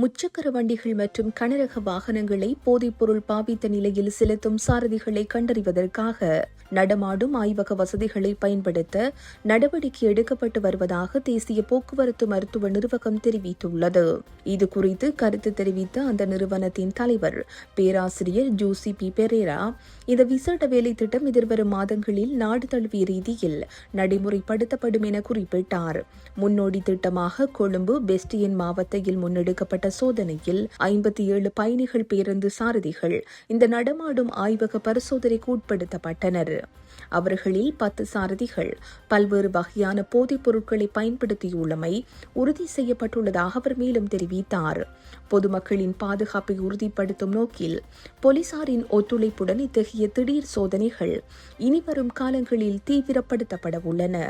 முச்சக்கர வண்டிகள் மற்றும் கனரக வாகனங்களை போதைப்பொருள் பாவித்த நிலையில் செலுத்தும் சாரதிகளை கண்டறிவதற்காக நடமாடும் ஆய்வக வசதிகளை பயன்படுத்த நடவடிக்கை எடுக்கப்பட்டு வருவதாக தேசிய போக்குவரத்து மருத்துவ நிறுவனம் தெரிவித்துள்ளது. இதுகுறித்து கருத்து தெரிவித்த அந்த நிறுவனத்தின் தலைவர் பேராசிரியர் ஜூசி பி பெரேரா, இந்த விசேட வேலை திட்டம் எதிர்வரும் மாதங்களில் நாடு தழுவிய ரீதியில் நடைமுறைப்படுத்தப்படும் என குறிப்பிட்டார். முன்னோடி திட்டமாக கொழும்பு பெஸ்டியன் மாவட்டத்தில் முன்னெடுக்கப்பட்ட சோதனையில் 57 பயணிகள் பேருந்து சாரதிகள் இந்த நடமாடும் ஆய்வக பரிசோதனைக்கு உட்படுத்தப்பட்டனர். அவர்களில் 10 சாரதிகள் பல்வேறு வகையான போதைப் பொருட்களை பயன்படுத்தியுள்ளமை உறுதி செய்யப்பட்டுள்ளதாக அவர் மேலும் தெரிவித்தார். பொதுமக்களின் பாதுகாப்பை உறுதிப்படுத்தும் நோக்கில் போலீசாரின் ஒத்துழைப்புடன் இத்தகைய திடீர் சோதனைகள் இனிவரும் காலங்களில் தீவிரப்படுத்தப்பட உள்ளன.